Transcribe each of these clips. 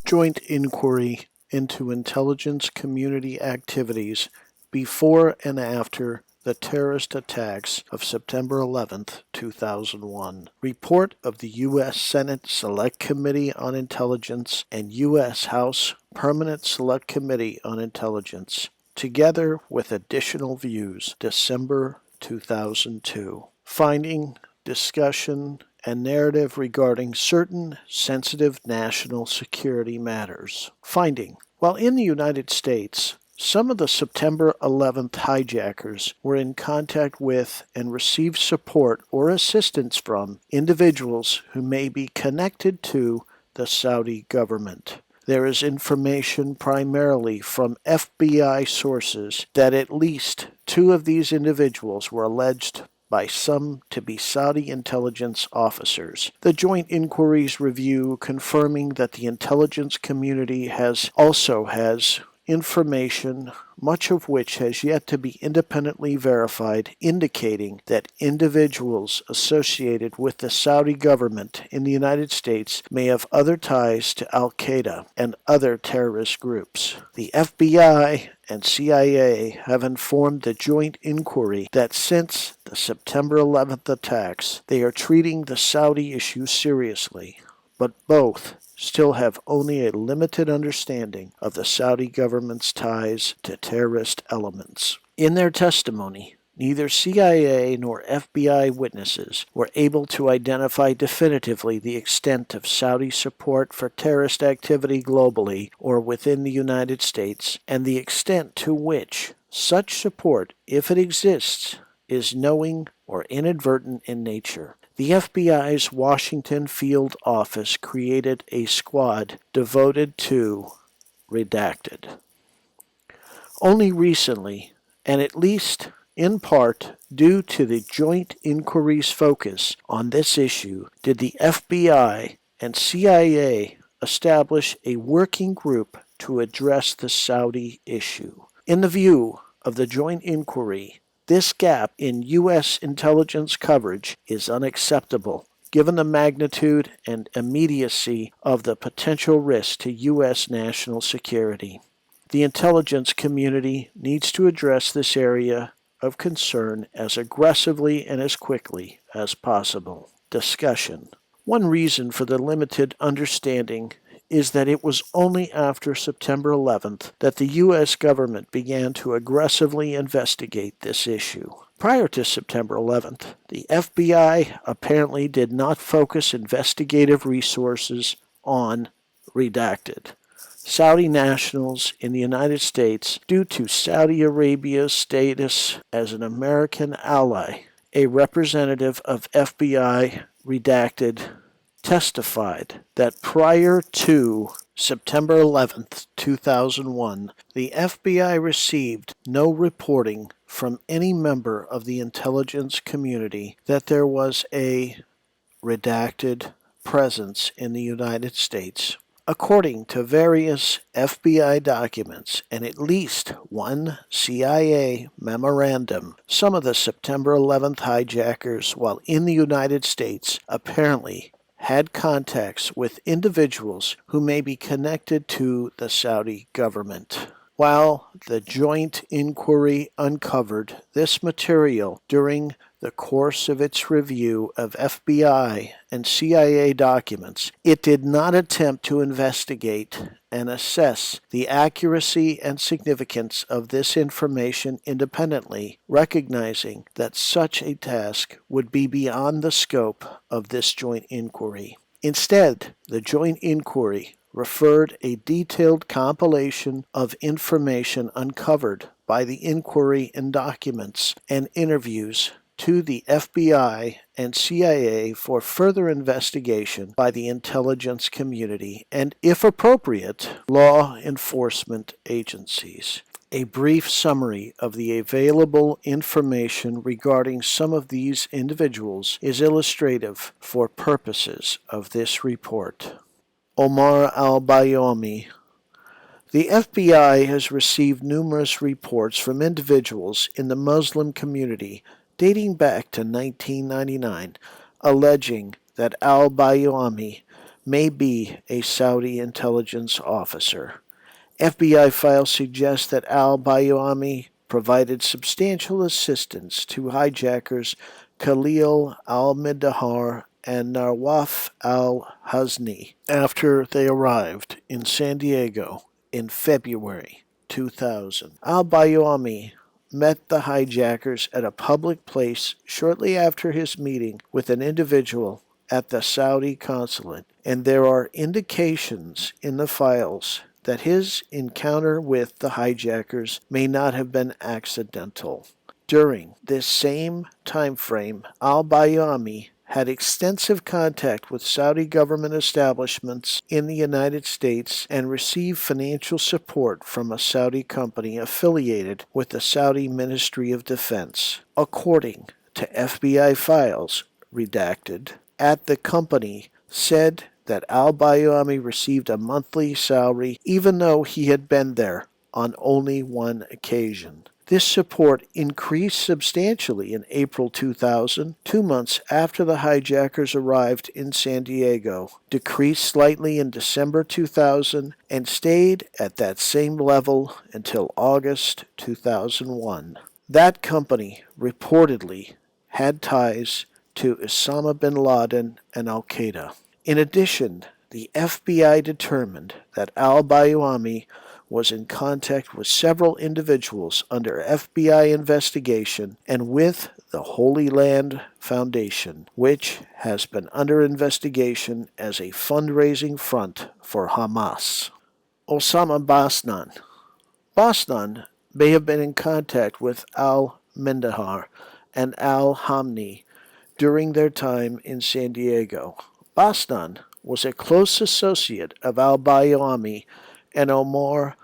Joint inquiry into intelligence community activities before and after the terrorist attacks of September 11, 2001. Report of the U.S. Senate Select Committee on Intelligence and U.S. House Permanent Select Committee on Intelligence, together with additional views, December 2002. Finding, discussion, and narrative regarding certain sensitive national security matters. Finding: while in the United States, some of the September 11th hijackers were in contact with and received support or assistance from individuals who may be connected to the Saudi government. There is information primarily from FBI sources that at least two of these individuals were alleged by some to be Saudi intelligence officers. The Joint Inquiries Review confirming that the intelligence community has information, much of which has yet to be independently verified, indicating that individuals associated with the Saudi government in the United States may have other ties to Al-Qaeda and other terrorist groups. The FBI and CIA have informed the joint inquiry that since the September 11th attacks, they are treating the Saudi issue seriously, but both still have only a limited understanding of the Saudi government's ties to terrorist elements. In their testimony, neither CIA nor FBI witnesses were able to identify definitively the extent of Saudi support for terrorist activity globally or within the United States, and the extent to which such support, if it exists, is knowing or inadvertent in nature. The FBI's Washington field office created a squad devoted to redacted. Only recently, and at least in part due to the joint inquiry's focus on this issue, did the FBI and CIA establish a working group to address the Saudi issue. In the view of the joint inquiry, this gap in U.S. intelligence coverage is unacceptable, given the magnitude and immediacy of the potential risk to U.S. national security. The intelligence community needs to address this area of concern as aggressively and as quickly as possible. Discussion: one reason for the limited understanding is that it was only after September 11th that the U.S. government began to aggressively investigate this issue. Prior to September 11th, the FBI apparently did not focus investigative resources on redacted Saudi nationals in the United States due to Saudi Arabia's status as an American ally. A representative of FBI redacted testified that prior to September 11, 2001, the FBI received no reporting from any member of the intelligence community that there was a redacted presence in the United States. According to various FBI documents and at least one CIA memorandum, some of the September 11th hijackers, while in the United States, apparently had contacts with individuals who may be connected to the Saudi government. While the joint inquiry uncovered this material during the course of its review of FBI and CIA documents, it did not attempt to investigate and assess the accuracy and significance of this information independently, recognizing that such a task would be beyond the scope of this joint inquiry. Instead, the joint inquiry referred a detailed compilation of information uncovered by the inquiry and documents and interviews to the FBI and CIA for further investigation by the intelligence community and, if appropriate, law enforcement agencies. A brief summary of the available information regarding some of these individuals is illustrative for purposes of this report. Omar al-Bayoumi. The FBI has received numerous reports from individuals in the Muslim community dating back to 1999, alleging that al-Bayoumi may be a Saudi intelligence officer. FBI files suggest that al-Bayoumi provided substantial assistance to hijackers Khalil al-Midahar and Nawaf al-Hazni after they arrived in San Diego in February 2000. Al-Bayoumi met the hijackers at a public place shortly after his meeting with an individual at the Saudi consulate, and there are indications in the files that his encounter with the hijackers may not have been accidental. During this same time frame, al-Bayoumi had extensive contact with Saudi government establishments in the United States and received financial support from a Saudi company affiliated with the Saudi Ministry of Defense. According to FBI files, redacted, at the company said that al-Bayoumi received a monthly salary even though he had been there on only one occasion. This support increased substantially in April 2000, 2 months after the hijackers arrived in San Diego, decreased slightly in December 2000, and stayed at that same level until August 2001. That company reportedly had ties to Osama bin Laden and al-Qaeda. In addition, the FBI determined that al-Bayoumi was in contact with several individuals under FBI investigation and with the Holy Land Foundation, which has been under investigation as a fundraising front for Hamas. Osama Basnan. Basnan may have been in contact with al-Mindahar and al-Hamni during their time in San Diego. Basnan was a close associate of al-Bayoumi and Omar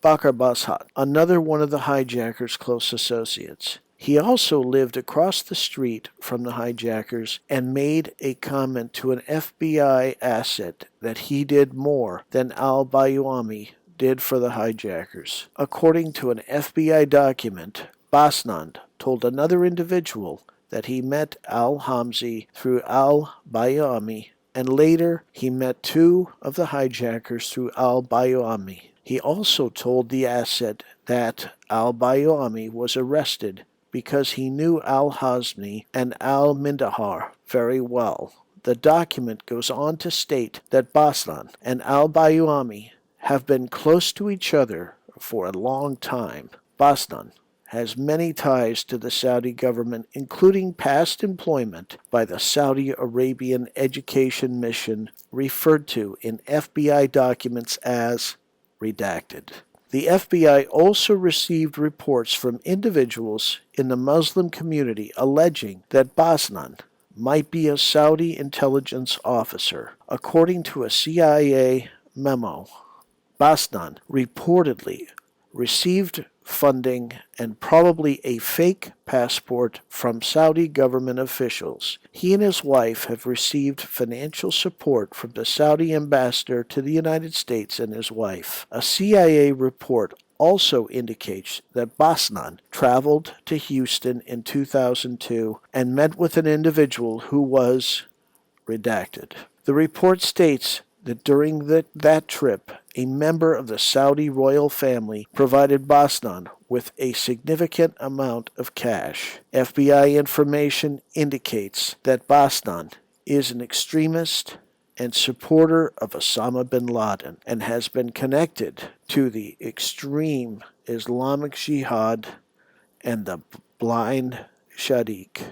Bakr, another one of the hijackers' close associates. He also lived across the street from the hijackers and made a comment to an FBI asset that he did more than al-Bayoumi did for the hijackers. According to an FBI document, Basnan told another individual that he met al-Hamzi through al-Bayoumi, and later he met 2 of the hijackers through al-Bayoumi. He also told the asset that al-Bayoumi was arrested because he knew al-Hazmi and al-Mindahar very well. The document goes on to state that Basnan and al-Bayoumi have been close to each other for a long time. Basnan has many ties to the Saudi government, including past employment by the Saudi Arabian Education Mission, referred to in FBI documents as redacted. The FBI also received reports from individuals in the Muslim community alleging that Basnan might be a Saudi intelligence officer. According to a CIA memo, Basnan reportedly received funding and probably a fake passport from Saudi government officials. He and his wife have received financial support from the Saudi ambassador to the United States and his wife. A CIA report also indicates that Basnan traveled to Houston in 2002 and met with an individual who was redacted. The report states that during that trip, a member of the Saudi royal family provided Basnan with a significant amount of cash. FBI information indicates that Basnan is an extremist and supporter of Osama bin Laden and has been connected to the extreme Islamic Jihad and the blind Shaikh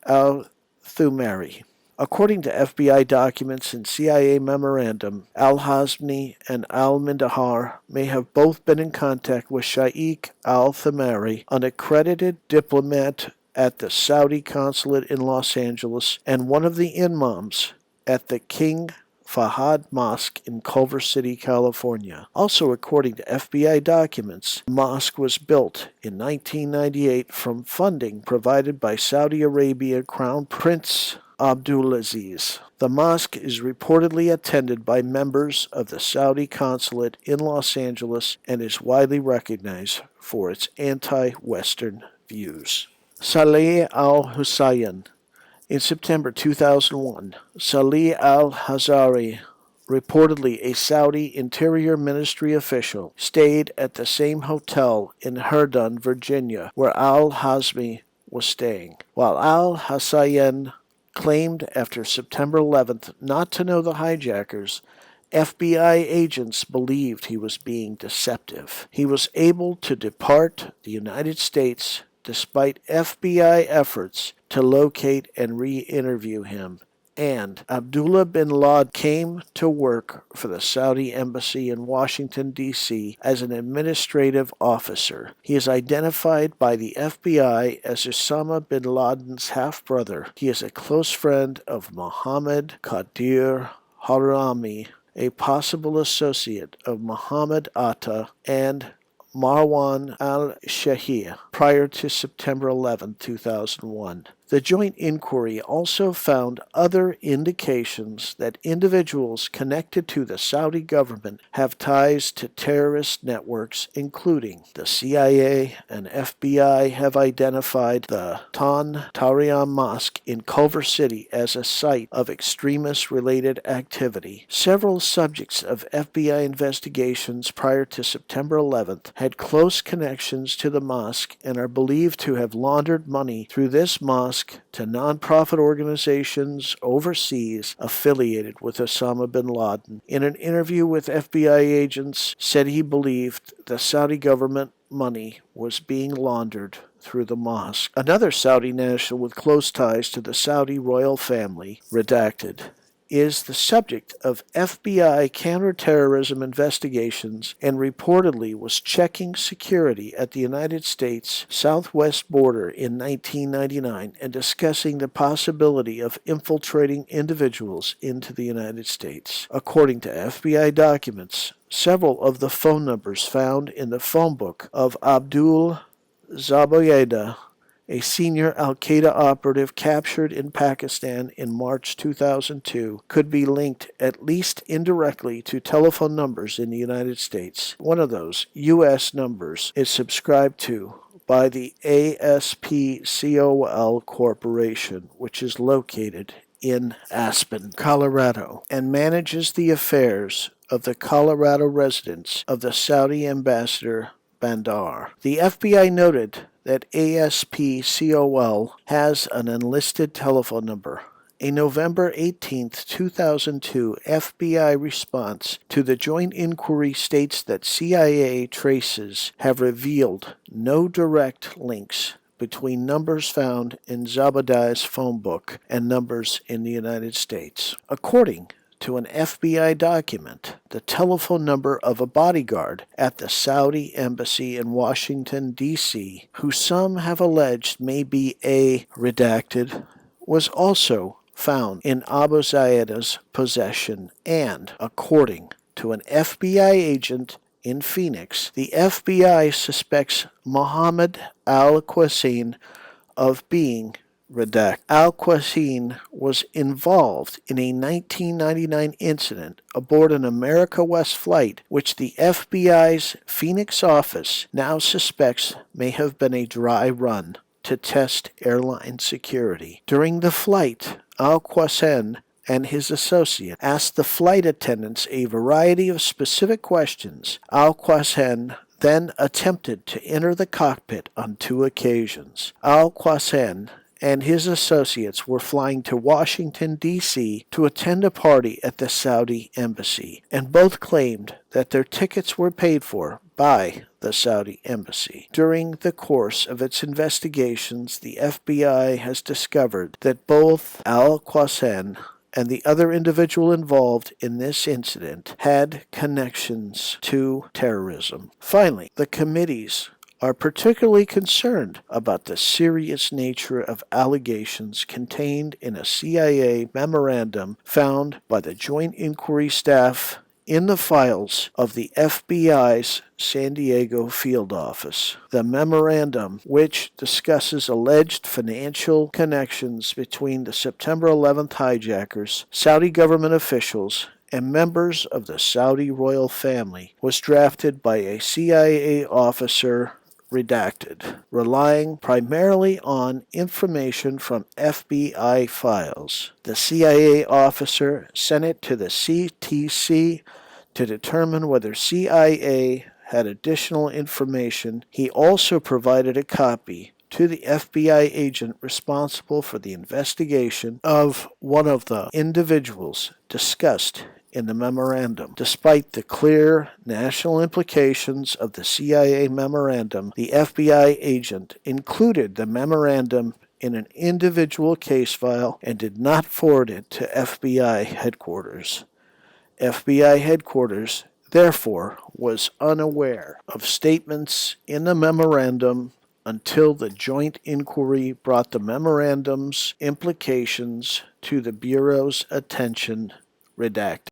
al-Thumari. According to FBI documents and CIA memorandum, al-Hazmi and al-Mindahar may have both been in contact with Shaikh al-Thumari, an accredited diplomat at the Saudi consulate in Los Angeles and one of the imams at the King Fahad Mosque in Culver City, California. Also, according to FBI documents, the mosque was built in 1998 from funding provided by Saudi Arabia Crown Prince Abdulaziz. The mosque is reportedly attended by members of the Saudi consulate in Los Angeles and is widely recognized for its anti-Western views. Saleh al-Hussein, In September 2001, Salih al-Hazari, reportedly a Saudi Interior Ministry official, stayed at the same hotel in Herndon, Virginia, where al-Hazmi was staying. While al-Hussein claimed after September 11th not to know the hijackers, FBI agents believed he was being deceptive. He was able to depart the United States despite FBI efforts to locate and re-interview him. And Abdullah bin Laden came to work for the Saudi embassy in Washington, D.C. as an administrative officer. He is identified by the FBI as Osama bin Laden's half-brother. He is a close friend of Mohammed Qadir Harami, a possible associate of Muhammad Atta and Marwan al-Shahir prior to September 11, 2001. The joint inquiry also found other indications that individuals connected to the Saudi government have ties to terrorist networks, including the CIA and FBI have identified the Tan Tariam Mosque in Culver City as a site of extremist-related activity. Several subjects of FBI investigations prior to September 11th had close connections to the mosque and are believed to have laundered money through this mosque to nonprofit organizations overseas affiliated with Osama bin Laden. In an interview with FBI agents, said he believed the Saudi government money was being laundered through the mosque. Another Saudi national with close ties to the Saudi royal family, redacted, is the subject of FBI counterterrorism investigations and reportedly was checking security at the United States southwest border in 1999 and discussing the possibility of infiltrating individuals into the United States. According to FBI documents, several of the phone numbers found in the phone book of Abdul Zabayeda, a senior al-Qaeda operative captured in Pakistan in March 2002, could be linked at least indirectly to telephone numbers in the United States. One of those U.S. numbers is subscribed to by the ASPCOL Corporation, which is located in Aspen, Colorado, and manages the affairs of the Colorado residence of the Saudi ambassador Bandar. The FBI noted that ASPCOL has an enlisted telephone number. A November 18, 2002 FBI response to the joint inquiry states that CIA traces have revealed no direct links between numbers found in Zabadai's phone book and numbers in the United States. According to an FBI document, the telephone number of a bodyguard at the Saudi embassy in Washington, D.C., who some have alleged may be a redacted, was also found in Abu Zayedah's possession, and, according to an FBI agent in Phoenix, the FBI suspects Mohammed al-Qasim of being redacted. Al-Qasim was involved in a 1999 incident aboard an America West flight, which the FBI's Phoenix office now suspects may have been a dry run to test airline security. During the flight, Al-Qasim and his associate asked the flight attendants a variety of specific questions. Al-Qasim then attempted to enter the cockpit on 2 occasions. Al-Qasim and his associates were flying to Washington, D.C. to attend a party at the Saudi embassy, and both claimed that their tickets were paid for by the Saudi embassy. During the course of its investigations, the FBI has discovered that both Al-Qasim and the other individual involved in this incident had connections to terrorism. Finally, the committees are particularly concerned about the serious nature of allegations contained in a CIA memorandum found by the Joint Inquiry staff in the files of the FBI's San Diego field office. The memorandum, which discusses alleged financial connections between the September 11th hijackers, Saudi government officials, and members of the Saudi royal family, was drafted by a CIA officer redacted, relying primarily on information from FBI files. The CIA officer sent it to the CTC to determine whether CIA had additional information. He also provided a copy to the FBI agent responsible for the investigation of one of the individuals discussed in the memorandum. Despite the clear national implications of the CIA memorandum, the FBI agent included the memorandum in an individual case file and did not forward it to FBI headquarters. FBI headquarters, therefore, was unaware of statements in the memorandum until the joint inquiry brought the memorandum's implications to the Bureau's attention, redacted.